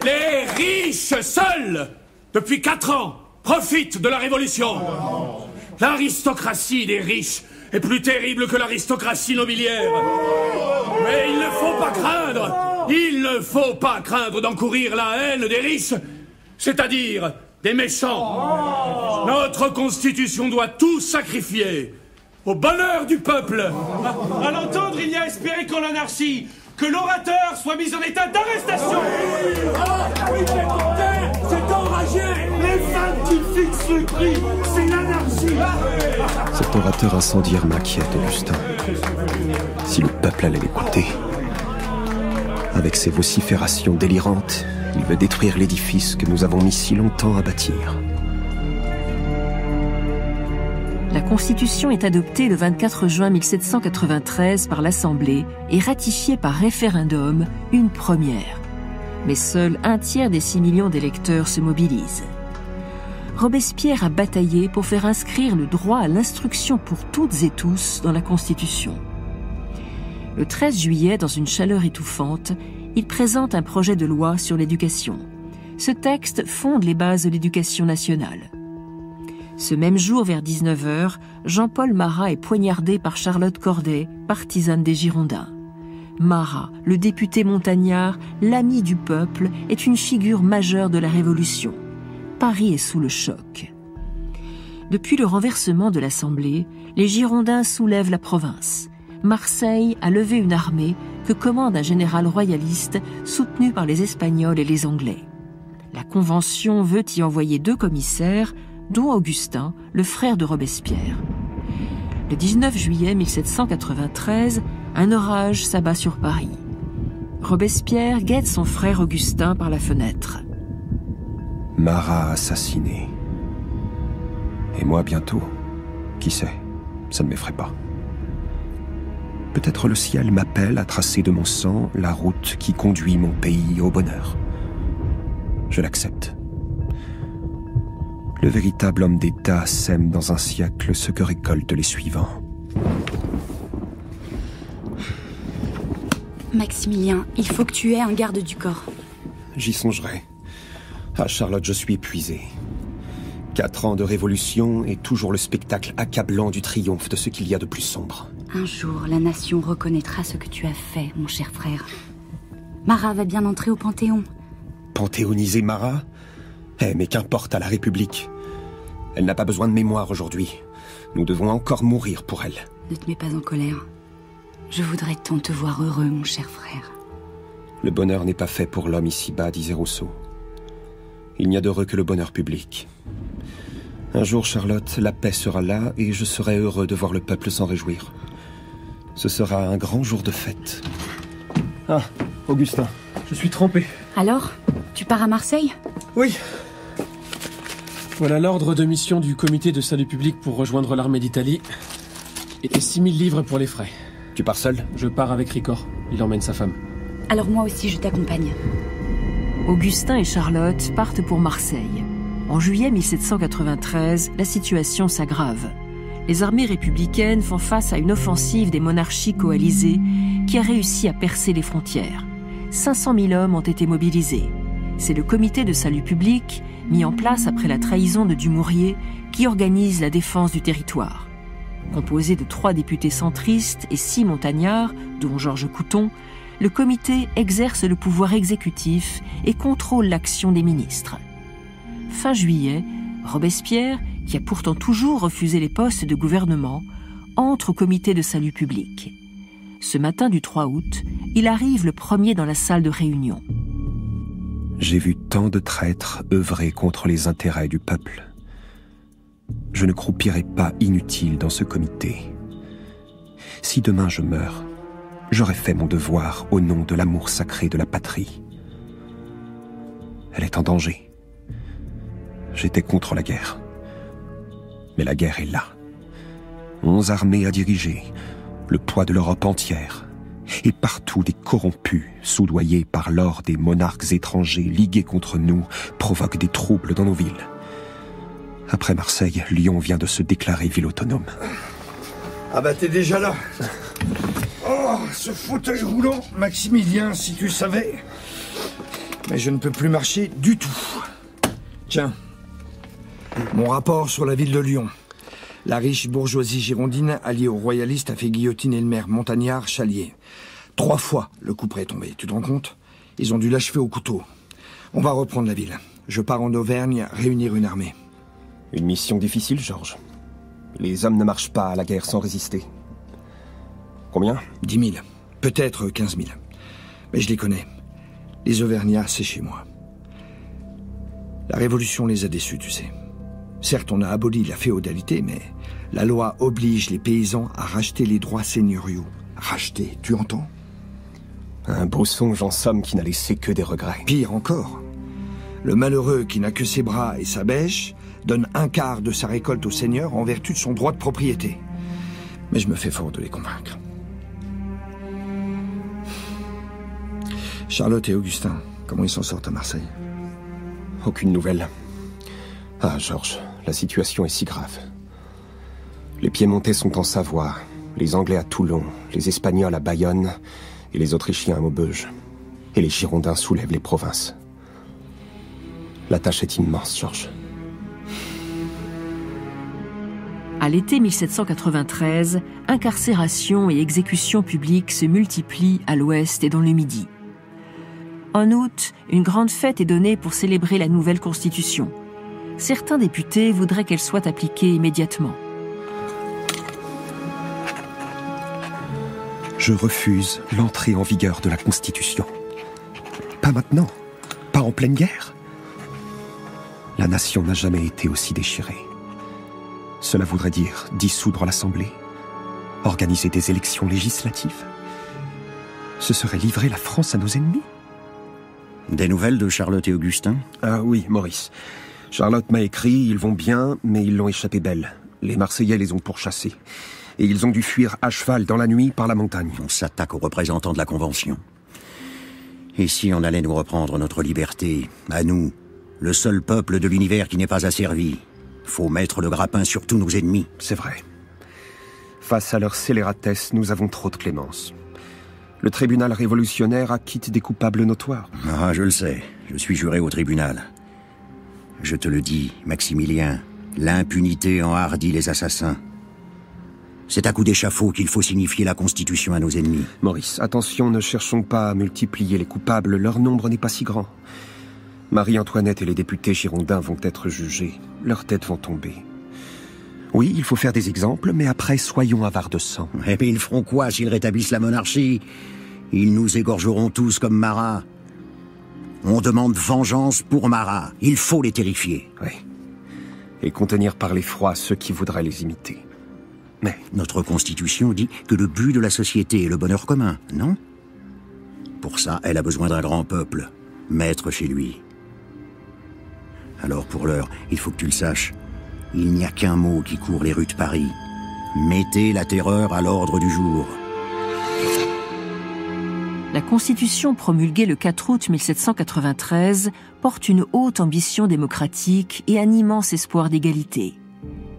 Les riches seuls, depuis 4 ans, profitent de la révolution. L'aristocratie des riches est plus terrible que l'aristocratie nobiliaire. Mais il ne faut pas craindre. Il ne faut pas craindre d'encourir la haine des riches, c'est-à-dire des méchants. Notre Constitution doit tout sacrifier au bonheur du peuple. À l'entendre, il y a espéré qu'en l'anarchie, que l'orateur soit mis en état d'arrestation. C'est enragé. Les femmes qui fixent le prix, c'est l'anarchie. Cet orateur incendiaire m'inquiète, Augustin. Si le peuple allait l'écouter. Avec ses vociférations délirantes, il veut détruire l'édifice que nous avons mis si longtemps à bâtir. La Constitution est adoptée le 24 juin 1793 par l'Assemblée et ratifiée par référendum, une première. Mais seul 1/3 des 6 millions d'électeurs se mobilisent. Robespierre a bataillé pour faire inscrire le droit à l'instruction pour toutes et tous dans la Constitution. Le 13 juillet, dans une chaleur étouffante, il présente un projet de loi sur l'éducation. Ce texte fonde les bases de l'éducation nationale. Ce même jour, vers 19h, Jean-Paul Marat est poignardé par Charlotte Corday, partisane des Girondins. Marat, le député montagnard, l'ami du peuple, est une figure majeure de la Révolution. Paris est sous le choc. Depuis le renversement de l'Assemblée, les Girondins soulèvent la province. Marseille a levé une armée que commande un général royaliste soutenu par les Espagnols et les Anglais. La Convention veut y envoyer 2 commissaires, dont Augustin, le frère de Robespierre. Le 19 juillet 1793, un orage s'abat sur Paris. Robespierre guette son frère Augustin par la fenêtre. Marat assassiné. Et moi bientôt. Qui sait, ça ne m'effraie pas. Peut-être le ciel m'appelle à tracer de mon sang la route qui conduit mon pays au bonheur. Je l'accepte. Le véritable homme d'État sème dans un siècle ce que récoltent les suivants. Maximilien, il faut que tu aies un garde du corps. J'y songerai. Ah, Charlotte, je suis épuisé. 4 ans de révolution et toujours le spectacle accablant du triomphe de ce qu'il y a de plus sombre. Un jour, la nation reconnaîtra ce que tu as fait, mon cher frère. Marat va bien entrer au Panthéon. Panthéoniser Marat ? Mais qu'importe à la République. Elle n'a pas besoin de mémoire aujourd'hui. Nous devons encore mourir pour elle. Ne te mets pas en colère. Je voudrais tant te voir heureux, mon cher frère. Le bonheur n'est pas fait pour l'homme ici-bas, disait Rousseau. Il n'y a d'heureux que le bonheur public. Un jour, Charlotte, la paix sera là et je serai heureux de voir le peuple s'en réjouir. Ce sera un grand jour de fête. Ah, Augustin, je suis trempé. Alors, tu pars à Marseille? Oui. Voilà l'ordre de mission du comité de salut public pour rejoindre l'armée d'Italie. Et 6 000 livres pour les frais. Tu pars seul? Je pars avec Ricor. Il emmène sa femme. Alors moi aussi, je t'accompagne. Augustin et Charlotte partent pour Marseille. En juillet 1793, la situation s'aggrave. Les armées républicaines font face à une offensive des monarchies coalisées qui a réussi à percer les frontières. 500 000 hommes ont été mobilisés. C'est le comité de salut public, mis en place après la trahison de Dumouriez, qui organise la défense du territoire. Composé de 3 députés centristes et 6 montagnards, dont Georges Couthon, le comité exerce le pouvoir exécutif et contrôle l'action des ministres. Fin juillet, Robespierre, qui a pourtant toujours refusé les postes de gouvernement, entre au comité de salut public. Ce matin du 3 août, il arrive le premier dans la salle de réunion. J'ai vu tant de traîtres œuvrer contre les intérêts du peuple. Je ne croupirai pas inutile dans ce comité. Si demain je meurs, j'aurai fait mon devoir au nom de l'amour sacré de la patrie. Elle est en danger. J'étais contre la guerre. Mais la guerre est là. 11 armées à diriger, le poids de l'Europe entière, et partout des corrompus, soudoyés par l'or des monarques étrangers ligués contre nous, provoquent des troubles dans nos villes. Après Marseille, Lyon vient de se déclarer ville autonome. Ah bah t'es déjà là. Oh, ce fauteuil roulant, Maximilien, si tu savais. Mais je ne peux plus marcher du tout. Tiens, mon rapport sur la ville de Lyon. La riche bourgeoisie girondine, alliée aux royalistes, a fait guillotiner le maire montagnard Chalier. 3 fois, le couperet est tombé. Tu te rends compte? Ils ont dû l'achever au couteau. On va reprendre la ville. Je pars en Auvergne réunir une armée. Une mission difficile, Georges. Les hommes ne marchent pas à la guerre sans résister. Combien? 10 000. Peut-être 15 000. Mais je les connais. Les Auvergnats, c'est chez moi. La Révolution les a déçus, tu sais. Certes, on a aboli la féodalité, mais la loi oblige les paysans à racheter les droits seigneuriaux. Racheter, tu entends? Un beau songe en somme qui n'a laissé que des regrets. Pire encore. Le malheureux qui n'a que ses bras et sa bêche donne 1/4 de sa récolte au seigneur en vertu de son droit de propriété. Mais je me fais fort de les convaincre. Charlotte et Augustin, comment ils s'en sortent à Marseille? Aucune nouvelle. Ah, Georges, la situation est si grave. Les Piémontais sont en Savoie, les Anglais à Toulon, les Espagnols à Bayonne et les Autrichiens à Maubeuge. Et les Girondins soulèvent les provinces. La tâche est immense, Georges. À l'été 1793, incarcération et exécutions publiques se multiplient à l'ouest et dans le Midi. En août, une grande fête est donnée pour célébrer la nouvelle Constitution. Certains députés voudraient qu'elle soit appliquée immédiatement. Je refuse l'entrée en vigueur de la Constitution. Pas maintenant, pas en pleine guerre. La nation n'a jamais été aussi déchirée. Cela voudrait dire dissoudre l'Assemblée, organiser des élections législatives. Ce serait livrer la France à nos ennemis. Des nouvelles de Charlotte et Augustin? Ah oui, Maurice. Charlotte m'a écrit, ils vont bien, mais ils l'ont échappé belle. Les Marseillais les ont pourchassés. Et ils ont dû fuir à cheval dans la nuit par la montagne. On s'attaque aux représentants de la Convention. Et si on allait nous reprendre notre liberté, à nous, le seul peuple de l'univers qui n'est pas asservi? Faut mettre le grappin sur tous nos ennemis. C'est vrai. Face à leur scélératesse, nous avons trop de clémence. Le tribunal révolutionnaire acquitte des coupables notoires. Ah, je le sais. Je suis juré au tribunal. Je te le dis, Maximilien, l'impunité enhardit les assassins. C'est à coup d'échafaud qu'il faut signifier la Constitution à nos ennemis. Maurice, attention, ne cherchons pas à multiplier les coupables, leur nombre n'est pas si grand. Marie-Antoinette et les députés girondins vont être jugés, leurs têtes vont tomber. Oui, il faut faire des exemples, mais après, soyons avares de sang. Eh bien, ils feront quoi s'ils rétablissent la monarchie? Ils nous égorgeront tous comme Marat. On demande vengeance pour Marat. Il faut les terrifier. Oui. Et contenir par l'effroi ceux qui voudraient les imiter. Mais notre Constitution dit que le but de la société est le bonheur commun, non? Pour ça, elle a besoin d'un grand peuple, maître chez lui. Alors pour l'heure, il faut que tu le saches, il n'y a qu'un mot qui court les rues de Paris. Mettez la terreur à l'ordre du jour. La Constitution promulguée le 4 août 1793 porte une haute ambition démocratique et un immense espoir d'égalité.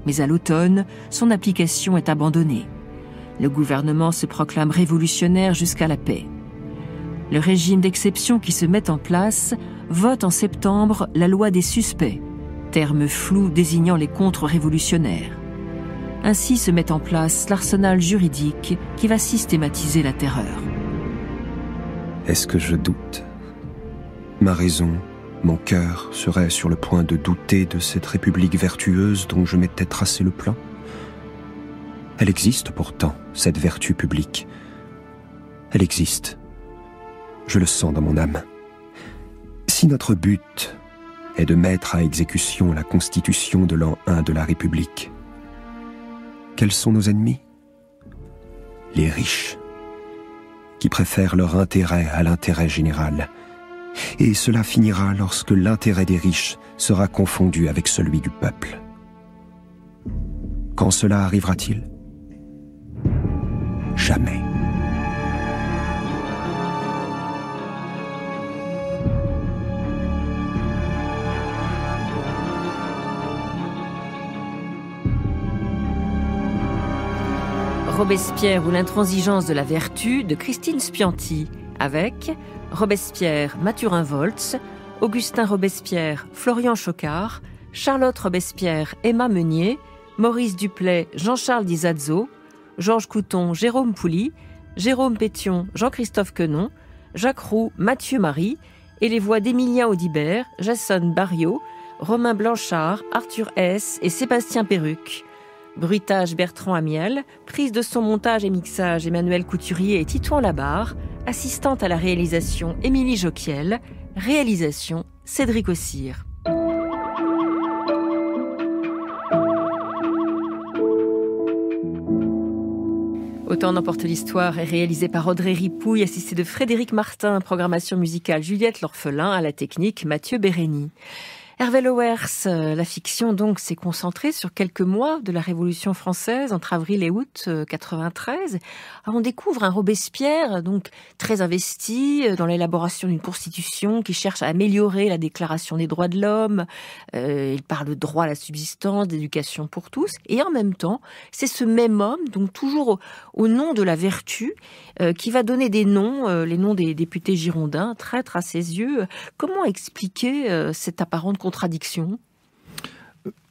Mais à l'automne, son application est abandonnée. Le gouvernement se proclame révolutionnaire jusqu'à la paix. Le régime d'exception qui se met en place vote en septembre la loi des suspects, terme flou désignant les contre-révolutionnaires. Ainsi se met en place l'arsenal juridique qui va systématiser la terreur. Est-ce que je doute? Ma raison, mon cœur serait sur le point de douter de cette république vertueuse dont je m'étais tracé le plan? Elle existe pourtant, cette vertu publique. Elle existe. Je le sens dans mon âme. Si notre but est de mettre à exécution la Constitution de l'an 1 de la République, quels sont nos ennemis? Les riches, qui préfèrent leur intérêt à l'intérêt général. Et cela finira lorsque l'intérêt des riches sera confondu avec celui du peuple. Quand cela arrivera-t-il? Jamais. Robespierre ou l'intransigeance de la vertu de Christine Spianti, avec Robespierre Mathurin-Volz, Augustin Robespierre Florian Chocard, Charlotte Robespierre Emma Meunier, Maurice Duplay Jean-Charles Dizazzo, Georges Couton Jérôme Pouli, Jérôme Pétion Jean-Christophe Quenon, Jacques Roux Mathieu Marie et les voix d'Emilien Audibert, Jason Barriot, Romain Blanchard, Arthur Hess et Sébastien Perruque. Bruitage Bertrand Amiel, prise de son, montage et mixage Emmanuel Couturier et Titouan Labarre, assistante à la réalisation Émilie Joquiel, réalisation Cédric Ossire. Autant n'emporte l'histoire est réalisé par Audrey Ripouille, assisté de Frédéric Martin, programmation musicale Juliette L'Orphelin, à la technique Mathieu Bérény. Hervé Lowers, la fiction donc s'est concentrée sur quelques mois de la Révolution française entre avril et août 93. Alors on découvre un Robespierre donc très investi dans l'élaboration d'une constitution qui cherche à améliorer la Déclaration des droits de l'homme. Il parle de droit à la subsistance, d'éducation pour tous, et en même temps, c'est ce même homme, donc toujours au nom de la vertu, qui va donner des noms, les noms des députés girondins, traîtres à ses yeux. Comment expliquer cette apparente contradiction ?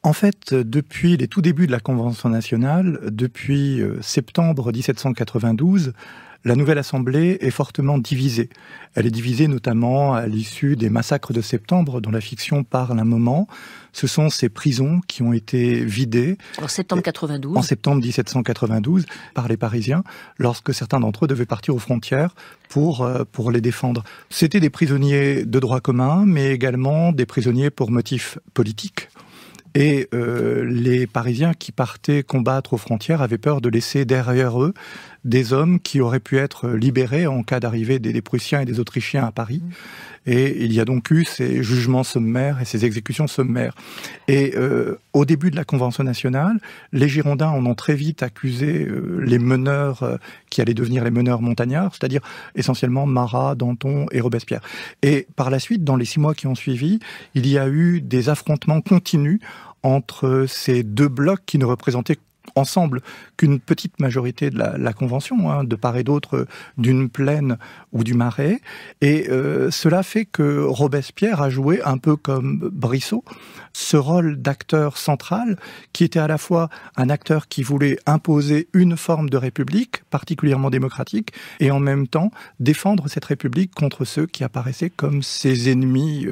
En fait, depuis les tout débuts de la Convention nationale, depuis septembre 1792, la nouvelle Assemblée est fortement divisée. Elle est divisée notamment à l'issue des massacres de septembre, dont la fiction parle un moment. Ce sont ces prisons qui ont été vidées. En septembre 92. En septembre 1792, par les Parisiens, lorsque certains d'entre eux devaient partir aux frontières pour les défendre. C'était des prisonniers de droit commun, mais également des prisonniers pour motifs politiques. Et les Parisiens qui partaient combattre aux frontières avaient peur de laisser derrière eux des hommes qui auraient pu être libérés en cas d'arrivée des Prussiens et des Autrichiens à Paris. Et il y a donc eu ces jugements sommaires et ces exécutions sommaires. Et au début de la Convention nationale, les Girondins en ont très vite accusé les meneurs qui allaient devenir les meneurs montagnards, c'est-à-dire essentiellement Marat, Danton et Robespierre. Et par la suite, dans les 6 mois qui ont suivi, il y a eu des affrontements continus entre ces deux blocs qui ne représentaient ensemble qu'une petite majorité de la Convention, de part et d'autre d'une plaine ou du Marais. Et cela fait que Robespierre a joué, un peu comme Brissot, ce rôle d'acteur central qui était à la fois un acteur qui voulait imposer une forme de république particulièrement démocratique et en même temps défendre cette république contre ceux qui apparaissaient comme ses ennemis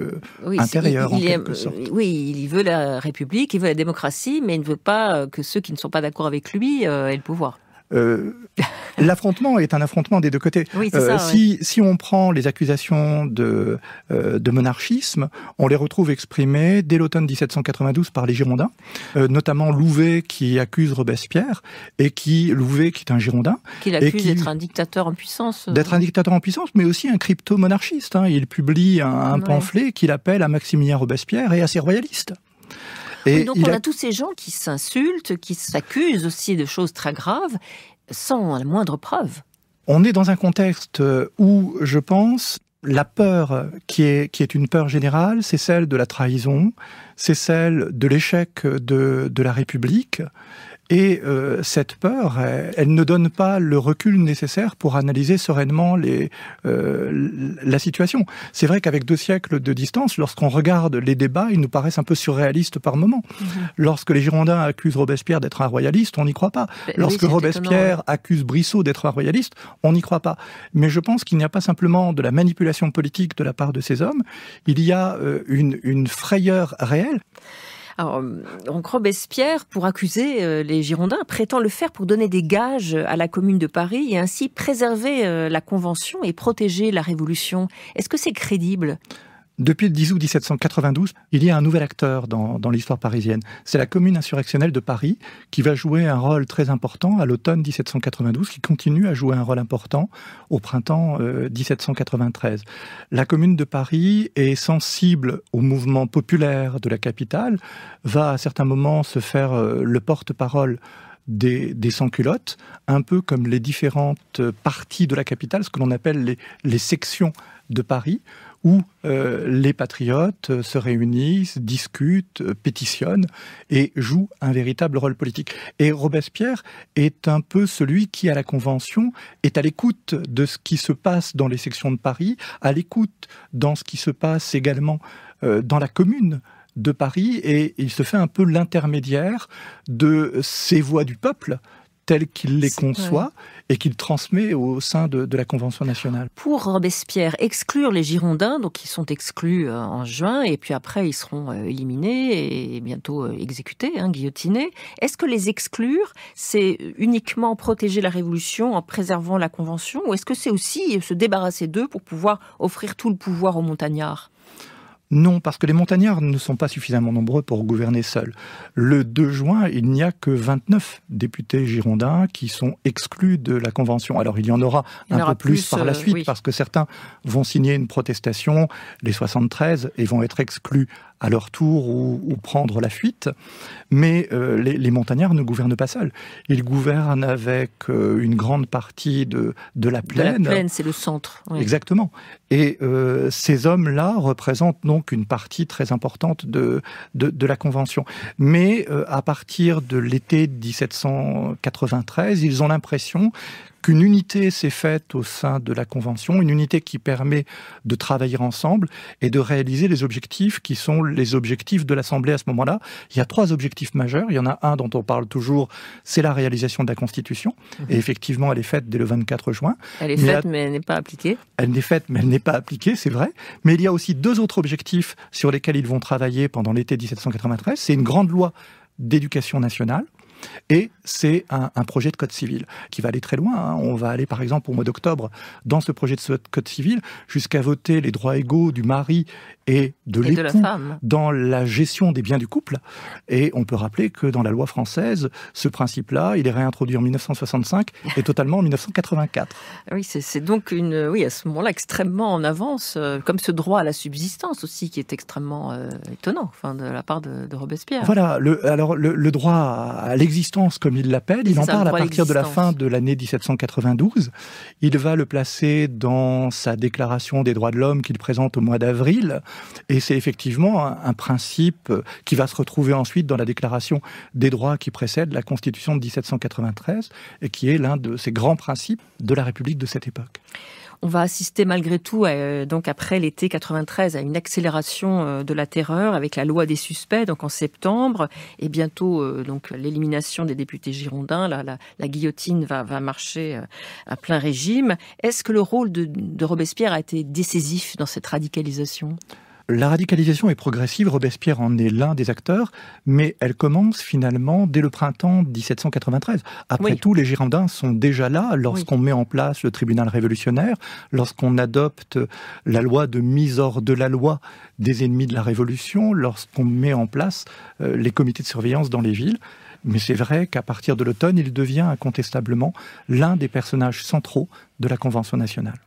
intérieurs en quelque sorte. Oui, il veut la république, il veut la démocratie, mais il ne veut pas que ceux qui ne sont pas d'accord avec lui aient le pouvoir. L'affrontement est un affrontement des deux côtés. Oui, c'est ça, si on prend les accusations de monarchisme, on les retrouve exprimées dès l'automne 1792 par les Girondins, notamment Louvet qui accuse Robespierre, et Louvet qui est un Girondin. Qui l'accuse d'être un dictateur en puissance. D'être un dictateur en puissance, mais aussi un crypto-monarchiste. Il publie un pamphlet qu'il appelle à Maximilien Robespierre et à ses royalistes. Et donc on a tous ces gens qui s'insultent, qui s'accusent aussi de choses très graves, sans la moindre preuve. On est dans un contexte où, je pense, la peur qui est une peur générale, c'est celle de la trahison, c'est celle de l'échec de la République. Et cette peur, elle ne donne pas le recul nécessaire pour analyser sereinement la situation. C'est vrai qu'avec 2 siècles de distance, lorsqu'on regarde les débats, ils nous paraissent un peu surréalistes par moments. Lorsque les Girondins accusent Robespierre d'être un royaliste, on n'y croit pas. Lorsque Robespierre accuse Brissot d'être un royaliste, on n'y croit pas. Mais je pense qu'il n'y a pas simplement de la manipulation politique de la part de ces hommes, il y a une frayeur réelle. Alors, donc Robespierre, pour accuser les Girondins, prétend le faire pour donner des gages à la Commune de Paris et ainsi préserver la Convention et protéger la Révolution. Est-ce que c'est crédible ? Depuis le 10 août 1792, il y a un nouvel acteur dans l'histoire parisienne. C'est la Commune insurrectionnelle de Paris qui va jouer un rôle très important à l'automne 1792, qui continue à jouer un rôle important au printemps 1793. La Commune de Paris est sensible au mouvement populaire de la capitale, va à certains moments se faire le porte-parole des sans-culottes, un peu comme les différentes parties de la capitale, ce que l'on appelle les sections de Paris, où les patriotes se réunissent, discutent, pétitionnent et jouent un véritable rôle politique. Et Robespierre est un peu celui qui, à la Convention, est à l'écoute de ce qui se passe dans les sections de Paris, à l'écoute dans ce qui se passe également dans la Commune de Paris, et il se fait un peu l'intermédiaire de ces voix du peuple telles qu'il les conçoit et qu'il transmet au sein de la Convention nationale. Pour Robespierre, exclure les Girondins, donc ils sont exclus en juin, et puis après ils seront éliminés et bientôt exécutés, guillotinés. Est-ce que les exclure, c'est uniquement protéger la Révolution en préservant la Convention, ou est-ce que c'est aussi se débarrasser d'eux pour pouvoir offrir tout le pouvoir aux montagnards ? Non, parce que les montagnards ne sont pas suffisamment nombreux pour gouverner seuls. Le 2 juin, il n'y a que 29 députés girondins qui sont exclus de la Convention. Alors il y en aura un peu plus par la suite, parce que certains vont signer une protestation, les 73, et vont être exclus à leur tour ou prendre la fuite. Mais les montagnards ne gouvernent pas seuls. Ils gouvernent avec une grande partie de la plaine. De la plaine, c'est le centre. Oui. Exactement. Et ces hommes-là représentent donc une partie très importante de la Convention. Mais à partir de l'été 1793, ils ont l'impression qu'une unité s'est faite au sein de la Convention, une unité qui permet de travailler ensemble et de réaliser les objectifs qui sont les objectifs de l'Assemblée à ce moment-là. Il y a 3 objectifs majeurs. Il y en a un dont on parle toujours, c'est la réalisation de la Constitution. Et effectivement, elle est faite dès le 24 juin. Elle est faite, mais elle n'est pas appliquée. Elle est faite, mais elle n'est pas appliquée, c'est vrai. Mais il y a aussi 2 autres objectifs sur lesquels ils vont travailler pendant l'été 1793. C'est une grande loi d'éducation nationale. Et c'est un projet de code civil qui va aller très loin. On va aller, par exemple, au mois d'octobre, dans ce projet de code civil, jusqu'à voter les droits égaux du mari et de l'époux dans la gestion des biens du couple. Et on peut rappeler que dans la loi française, ce principe-là, il est réintroduit en 1965 et totalement en 1984. Oui, c'est donc à ce moment-là extrêmement en avance, comme ce droit à la subsistance aussi, qui est extrêmement étonnant, de la part de Robespierre. Voilà, le droit à l'existence, comme il l'appelle, il en parle à partir de la fin de l'année 1792. Il va le placer dans sa déclaration des droits de l'homme qu'il présente au mois d'avril, Et c'est effectivement un principe qui va se retrouver ensuite dans la Déclaration des droits qui précède la Constitution de 1793 et qui est l'un de ces grands principes de la République de cette époque. On va assister malgré tout, donc après l'été 93, à une accélération de la terreur avec la loi des suspects, donc en septembre, et bientôt donc l'élimination des députés girondins. La guillotine va marcher à plein régime. Est-ce que le rôle de Robespierre a été décisif dans cette radicalisation ? La radicalisation est progressive, Robespierre en est l'un des acteurs, mais elle commence finalement dès le printemps 1793. Après tout, les Girondins sont déjà là lorsqu'on met en place le tribunal révolutionnaire, lorsqu'on adopte la loi de mise hors de la loi des ennemis de la Révolution, lorsqu'on met en place les comités de surveillance dans les villes. Mais c'est vrai qu'à partir de l'automne, il devient incontestablement l'un des personnages centraux de la Convention nationale.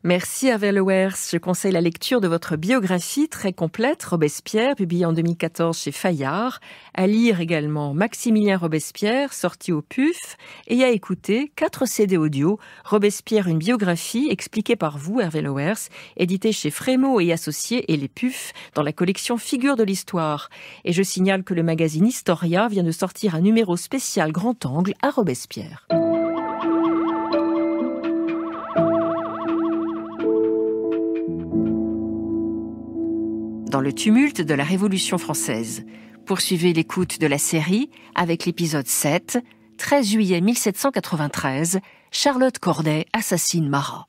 Merci Hervé Lewers. Je conseille la lecture de votre biographie très complète, Robespierre, publiée en 2014 chez Fayard. À lire également Maximilien Robespierre, sorti au PUF, et à écouter 4 CD audio, Robespierre, une biographie, expliquée par vous, Hervé Lewers, édité chez Frémaux et Associés et les PUF, dans la collection Figures de l'Histoire. Et je signale que le magazine Historia vient de sortir un numéro spécial grand angle à Robespierre. Dans le tumulte de la Révolution française. Poursuivez l'écoute de la série avec l'épisode 7, 13 juillet 1793, Charlotte Corday assassine Marat.